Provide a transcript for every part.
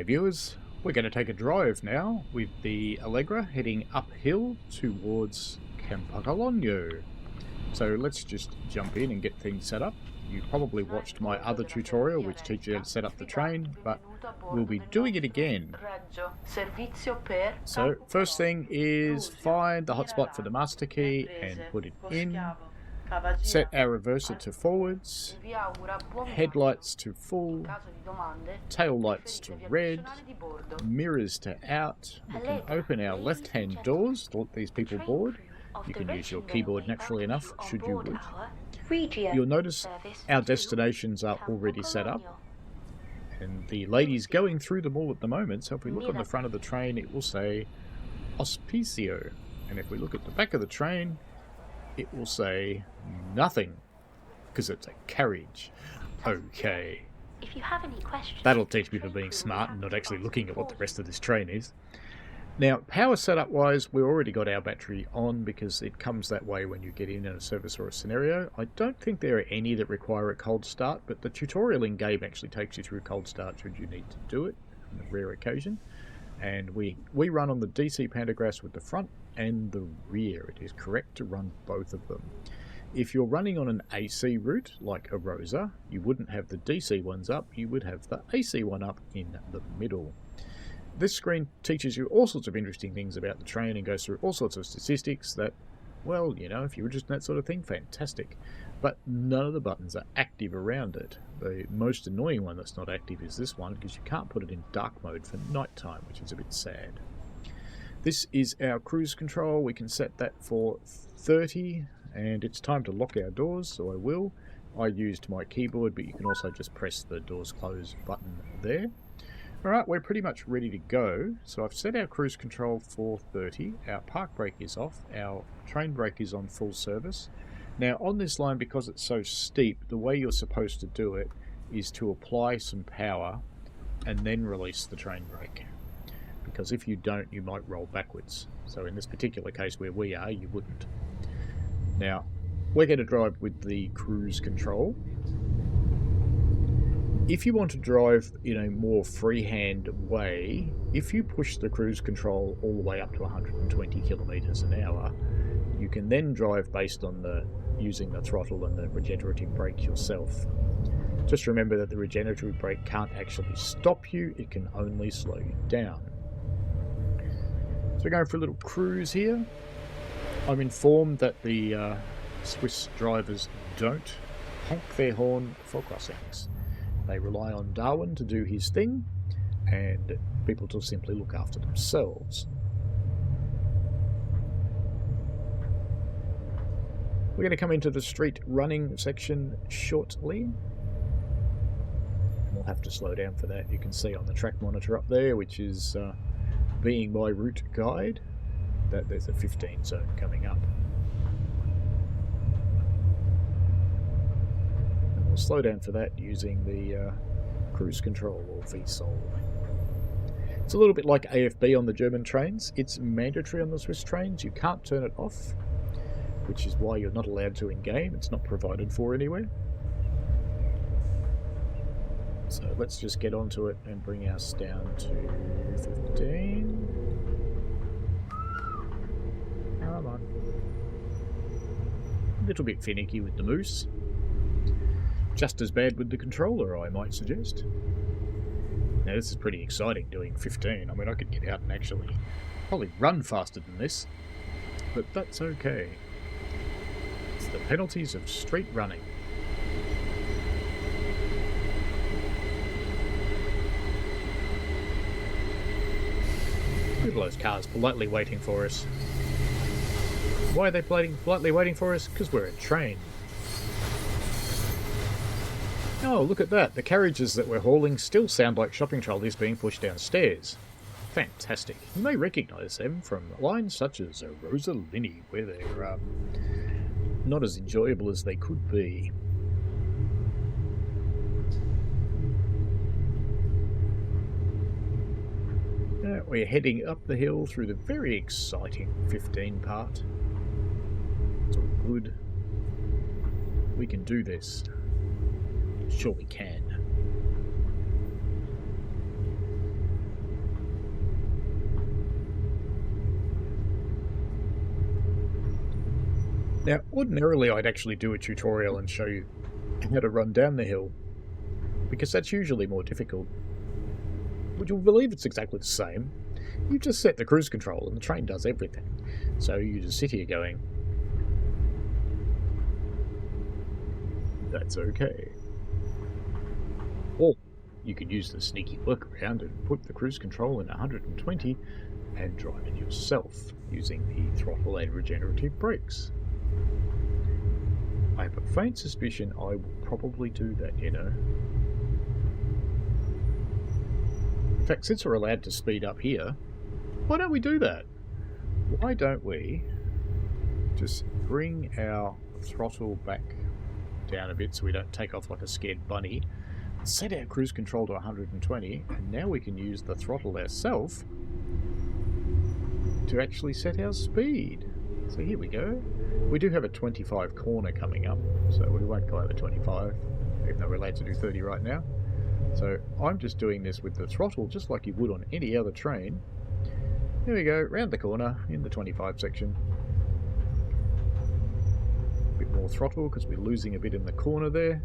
viewers, we're going to take a drive now with the Allegra heading uphill towards Campotalogno. So let's just jump in and get things set up. You probably watched my other tutorial which teaches you how to set up the train, but we'll be doing it again. So first thing is find the hotspot for the master key and put it in. Set our reverser to forwards, headlights to full, tail lights to red, mirrors to out. We can open our left hand doors to let these people board. You can use your keyboard naturally enough, should you wish. You'll notice our destinations are already set up, and the lady's going through them all at the moment. So if we look on the front of the train, it will say Auspicio, and if we look at the back of the train, it will say nothing, because it's a carriage. Okay. If you have any questions, that'll teach people being smart and not actually looking at what the rest of this train is. Now, power setup wise, we already got our battery on because it comes that way when you get in a service or a scenario. I don't think there are any that require a cold start, but the tutorial in game actually takes you through cold start should you need to do it on a rare occasion. And we run on the DC pantographs with the front and the rear. It is correct to run both of them. If you're running on an AC route like a Rosa, you wouldn't have the DC ones up, you would have the AC one up in the middle. This screen teaches you all sorts of interesting things about the train and goes through all sorts of statistics that, well, you know, if you're interested in that sort of thing, fantastic. But none of the buttons are active around it. The most annoying one that's not active is this one, because you can't put it in dark mode for nighttime, which is a bit sad. This is our cruise control. We can set that for 30, and it's time to lock our doors, so I will. I used my keyboard, but you can also just press the doors close button there. Alright, we're pretty much ready to go. So I've set our cruise control for 30. Our park brake is off. Our train brake is on full service. Now on this line, because it's so steep, the way you're supposed to do it is to apply some power and then release the train brake. Because if you don't, you might roll backwards. So in this particular case where we are, you wouldn't. Now, we're going to drive with the cruise control. If you want to drive in a more freehand way, if you push the cruise control all the way up to 120 kilometers an hour, you can then drive based on using the throttle and the regenerative brake yourself. Just remember that the regenerative brake can't actually stop you, it can only slow you down. So we're going for a little cruise here. I'm informed that the Swiss drivers don't honk their horn for crossings. They rely on Darwin to do his thing, and people to simply look after themselves. We're going to come into the street running section shortly. And we'll have to slow down for that. You can see on the track monitor up there, which is being my route guide, that there's a 15 zone coming up. Slow down for that using the cruise control or VSOL. It's a little bit like AFB on the German trains. It's mandatory on the Swiss trains. You can't turn it off, which is why you're not allowed to in game. It's not provided for anywhere. So let's just get onto it and bring us down to 15. Come on. A little bit finicky with the moose. Just as bad with the controller, I might suggest. Now this is pretty exciting doing 15. I mean, I could get out and actually probably run faster than this, but that's okay. It's the penalties of street running. Look at those cars politely waiting for us. Why are they politely waiting for us? Because we're a train. Oh, look at that. The carriages that we're hauling still sound like shopping trolleys being pushed downstairs. Fantastic. You may recognise them from lines such as Rosalini, where they're not as enjoyable as they could be. We're heading up the hill through the very exciting 15 part. It's all good. We can do this. Sure we can. Now, ordinarily I'd actually do a tutorial and show you how to run down the hill, because that's usually more difficult. Would you believe it's exactly the same? You just set the cruise control and the train does everything. So you just sit here going, that's okay. Or you could use the sneaky workaround and put the cruise control in 120 and drive it yourself using the throttle and regenerative brakes. I have a faint suspicion I will probably do that, you know. In fact, since we're allowed to speed up here, why don't we do that? Why don't we just bring our throttle back down a bit so we don't take off like a scared bunny, set our cruise control to 120, and now we can use the throttle ourselves to actually set our speed. So here we go. We do have a 25 corner coming up, so we won't go over 25, even though we're allowed to do 30 right now. So I'm just doing this with the throttle just like you would on any other train. Here we go, round the corner in the 25 section. A bit more throttle because we're losing a bit in the corner there.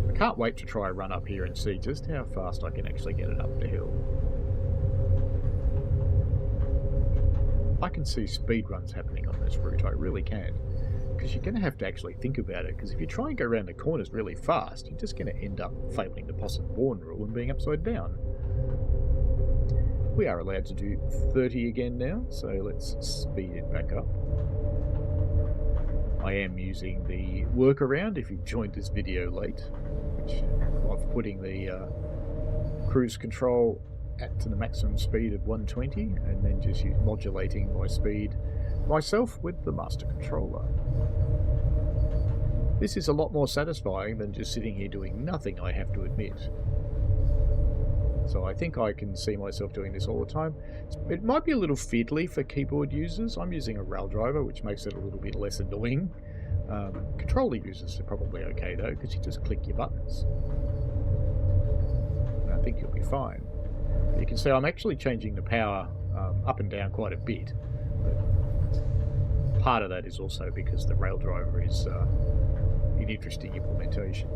I can't wait to try a run up here and see just how fast I can actually get it up the hill. I can see speed runs happening on this route, I really can. Because you're going to have to actually think about it, because if you try and go around the corners really fast, you're just going to end up failing the Possum-Vaughan rule and being upside down. We are allowed to do 30 again now, so let's speed it back up. I am using the workaround if you've joined this video late, which of putting the cruise control to the maximum speed of 120 and then just modulating my speed myself with the master controller. This is a lot more satisfying than just sitting here doing nothing, I have to admit. So I think I can see myself doing this all the time. It might be a little fiddly for keyboard users. I'm using a rail driver, which makes it a little bit less annoying. Controller users are probably okay though, because you just click your buttons. And I think you'll be fine. You can see I'm actually changing the power up and down quite a bit. But part of that is also because the rail driver is an interesting implementation.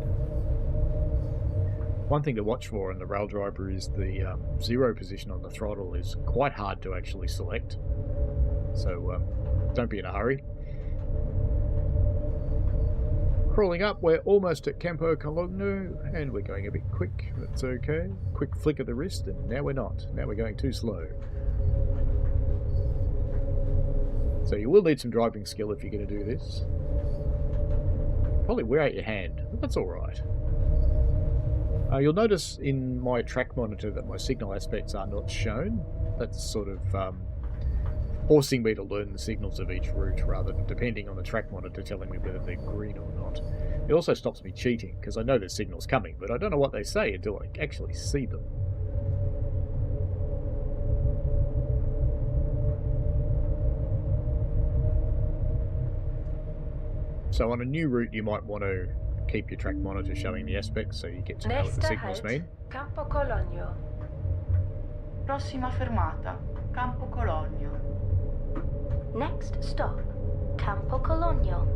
One thing to watch for in the rail driver is the zero position on the throttle is quite hard to actually select. So don't be in a hurry. Crawling up, we're almost at Campo Cologno, and we're going a bit quick. That's okay. Quick flick of the wrist, and now we're not. Now we're going too slow. So you will need some driving skill if you're going to do this. Probably wear out your hand, but that's alright. You'll notice in my track monitor that my signal aspects are not shown. That's sort of forcing me to learn the signals of each route rather than depending on the track monitor telling me whether they're green or not. It also stops me cheating because I know there's signals coming, but I don't know what they say until I actually see them. So on a new route you might want to keep your track monitor showing the aspects so you get to know what the signals mean. Campo Cologno. Prossima fermata, Campo Cologno. Next stop, Campo Cologno.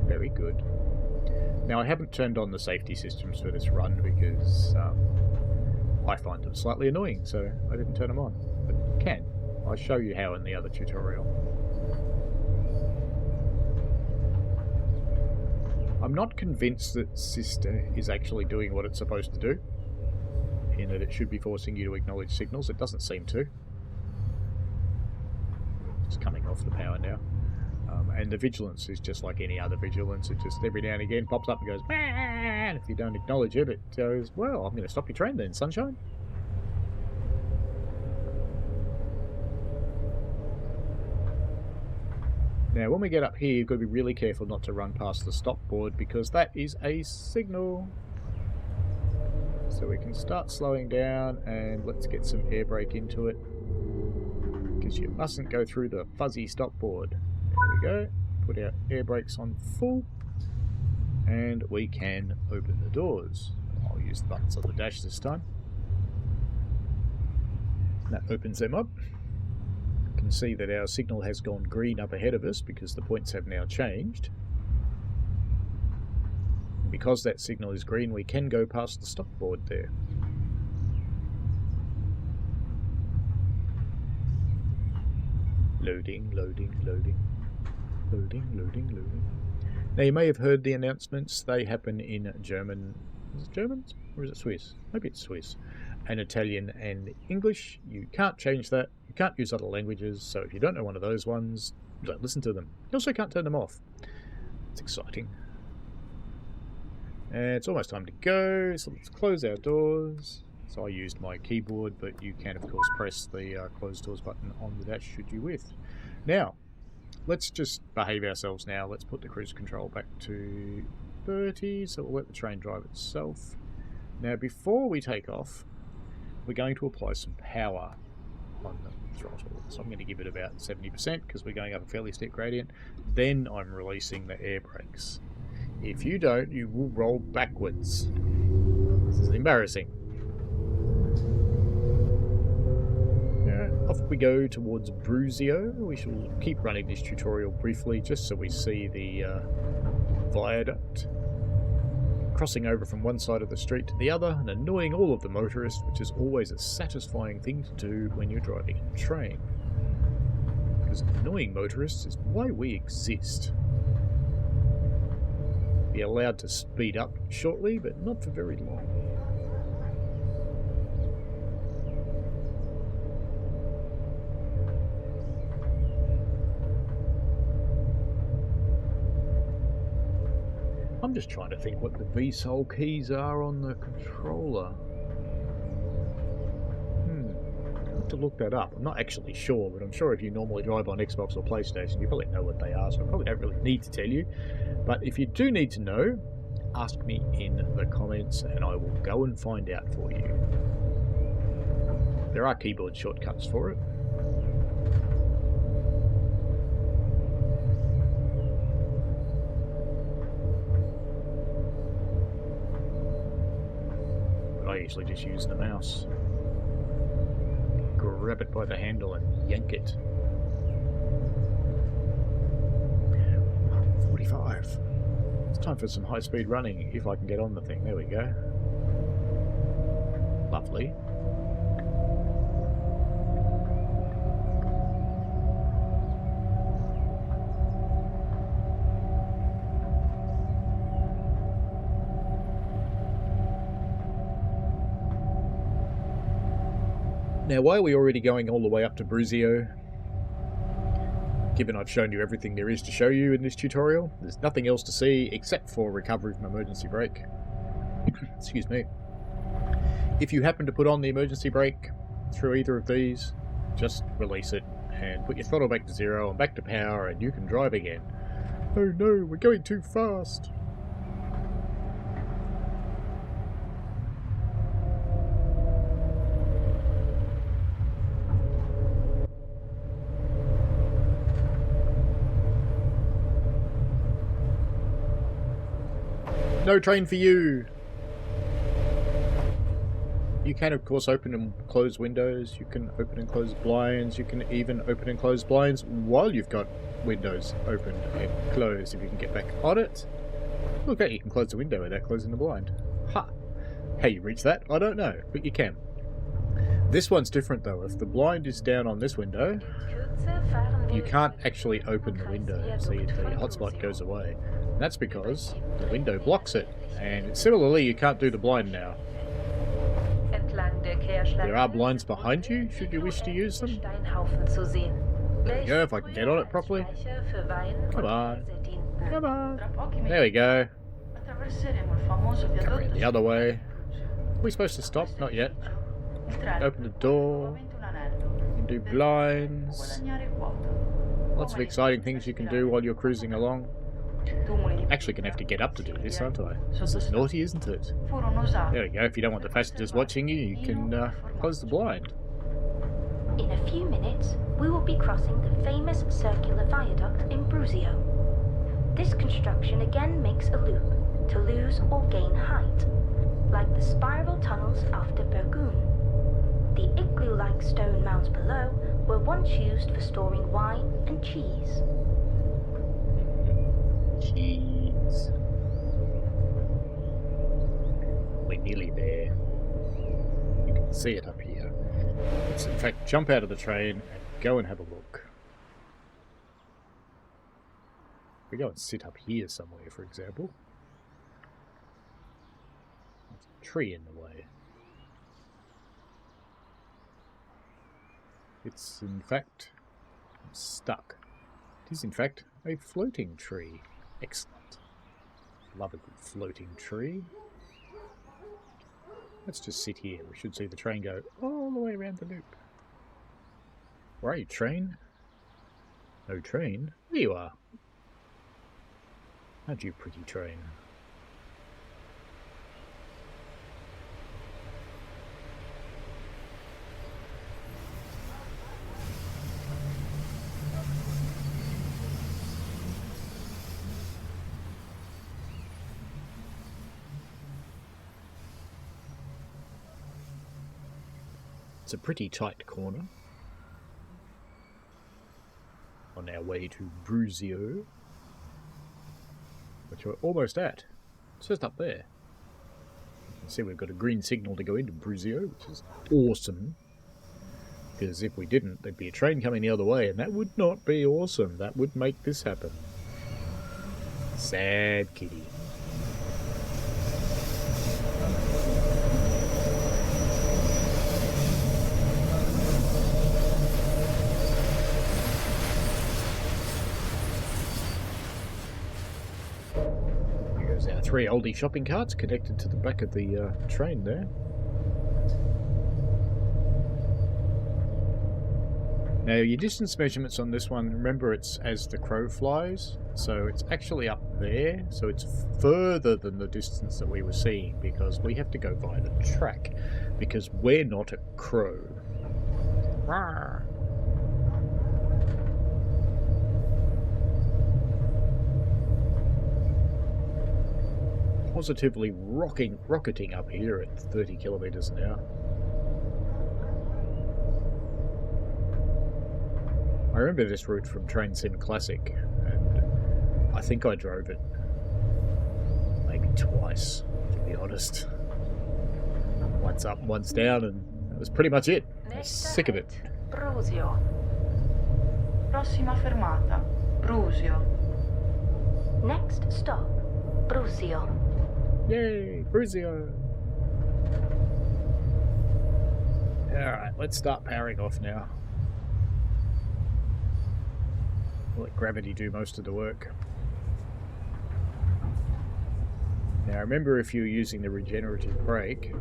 Very good. Now I haven't turned on the safety systems for this run because I find them slightly annoying, so I didn't turn them on. But can. I'll show you how in the other tutorial. I'm not convinced that Sister is actually doing what it's supposed to do, in that it should be forcing you to acknowledge signals. It doesn't seem to. It's coming off the power now. And the vigilance is just like any other vigilance. It just every now and again pops up and goes, and if you don't acknowledge it, it goes, well, I'm going to stop your train then, sunshine. Now, when we get up here, you've got to be really careful not to run past the stop board because that is a signal. So we can start slowing down and let's get some air brake into it because you mustn't go through the fuzzy stop board. There we go. Put our air brakes on full and we can open the doors. I'll use the buttons on the dash this time. That opens them up. can see that our signal has gone green up ahead of us because the points have now changed. And because that signal is green, we can go past the stop board there. Loading, loading, loading, loading, loading, loading. Now you may have heard the announcements. They happen in German. Is it German or is it Swiss? Maybe it's Swiss. And Italian and English. You can't change that. You can't use other languages. So if you don't know one of those ones, don't listen to them. You also can't turn them off. It's exciting. And it's almost time to go. So let's close our doors. So I used my keyboard, but you can of course press the close doors button on the dash should you wish. Now, let's just behave ourselves now. Let's put the cruise control back to 30, so we'll let the train drive itself. Now before we take off, we're going to apply some power on the throttle. So I'm going to give it about 70% because we're going up a fairly steep gradient. Then I'm releasing the air brakes. If you don't, you will roll backwards. This is embarrassing. Off we go towards Brusio. We shall keep running this tutorial briefly just so we see the viaduct crossing over from one side of the street to the other and annoying all of the motorists, which is always a satisfying thing to do when you're driving a train. Because annoying motorists is why we exist. Be allowed to speed up shortly, but not for very long. I'm just trying to think what the VSOL keys are on the controller. I have to look that up. I'm not actually sure, but I'm sure if you normally drive on Xbox or PlayStation, you probably know what they are, so I probably don't really need to tell you. But if you do need to know, ask me in the comments and I will go and find out for you. There are keyboard shortcuts for it. I usually just use the mouse. Grab it by the handle and yank it. 45. It's time for some high-speed running, if I can get on the thing. There we go. Lovely. Now, why are we already going all the way up to Brusio? Given I've shown you everything there is to show you in this tutorial, there's nothing else to see except for recovery from emergency brake. Excuse me. If you happen to put on the emergency brake through either of these, just release it and put your throttle back to 0 and back to power and you can drive again. Oh no, we're going too fast. No train for you! You can of course open and close windows, you can open and close blinds, you can even open and close blinds while you've got windows opened and closed if you can get back on it. Look at you can close the window without closing the blind. Ha! How you reach that? I don't know, but you can. This one's different though. If the blind is down on this window, you can't actually open the window. See, the hotspot goes away. And that's because the window blocks it. And similarly, you can't do the blind now. There are blinds behind you, should you wish to use them. There we go, if I can get on it properly. Come on. Come on. There we go. Come around the other way. Are we supposed to stop? Not yet. Open the door. You can do blinds. Lots of exciting things you can do while you're cruising along. Actually gonna have to get up to do this, aren't I? This is naughty, isn't it? There we go. If you don't want the passengers watching you, you can close the blind. In a few minutes, we will be crossing the famous circular viaduct in Brusio. This construction again makes a loop to lose or gain height, like the spiral tunnels after Burgoon. The igloo-like stone mounds below were once used for storing wine and cheese. Cheese. We're nearly there. You can see it up here. Let's in fact jump out of the train and go and have a look. We go and sit up here somewhere, for example. There's a tree in the way. It's in fact stuck. It is in fact a floating tree. Excellent. Love a good floating tree. Let's just sit here. We should see the train go all the way around the loop. Where are you, train? No train? There you are. How'd you, pretty train? It's a pretty tight corner. On our way to Brusio, which we're almost at. It's just up there. You can see we've got a green signal to go into Brusio, which is awesome. Because if we didn't, there'd be a train coming the other way, and that would not be awesome. That would make this happen. Sad kitty. Our 3 oldie shopping carts connected to the back of the train there. Now your distance measurements on this one, remember it's as the crow flies, so it's actually up there, so it's further than the distance that we were seeing because we have to go via the track because we're not a crow. Rawr. Positively rocketing up here at 30 kilometers an hour. I remember this route from Train Sim Classic, and I think I drove it maybe twice, to be honest. Once up, once down, and that was pretty much it. I was sick of it. Brusio. Prossima fermata, Brusio. Next stop, Brusio. Yay, Brusio! Alright, let's start powering off now. We'll let gravity do most of the work. Now remember, if you're using the regenerative brake,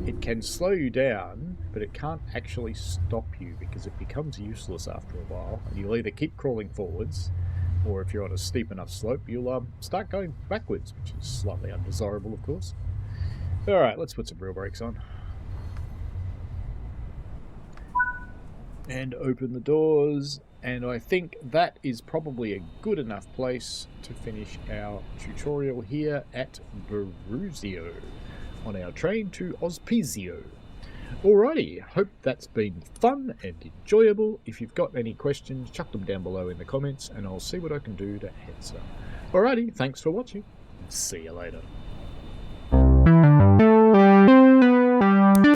it can slow you down, but it can't actually stop you because it becomes useless after a while, and you'll either keep crawling forwards, or if you're on a steep enough slope, you'll start going backwards, which is slightly undesirable, of course. Alright, let's put some real brakes on. And open the doors, and I think that is probably a good enough place to finish our tutorial here at Brusio, on our train to Ospizio. Alrighty, hope that's been fun and enjoyable. If you've got any questions, chuck them down below in the comments and I'll see what I can do to answer. Alrighty, thanks for watching. See you later.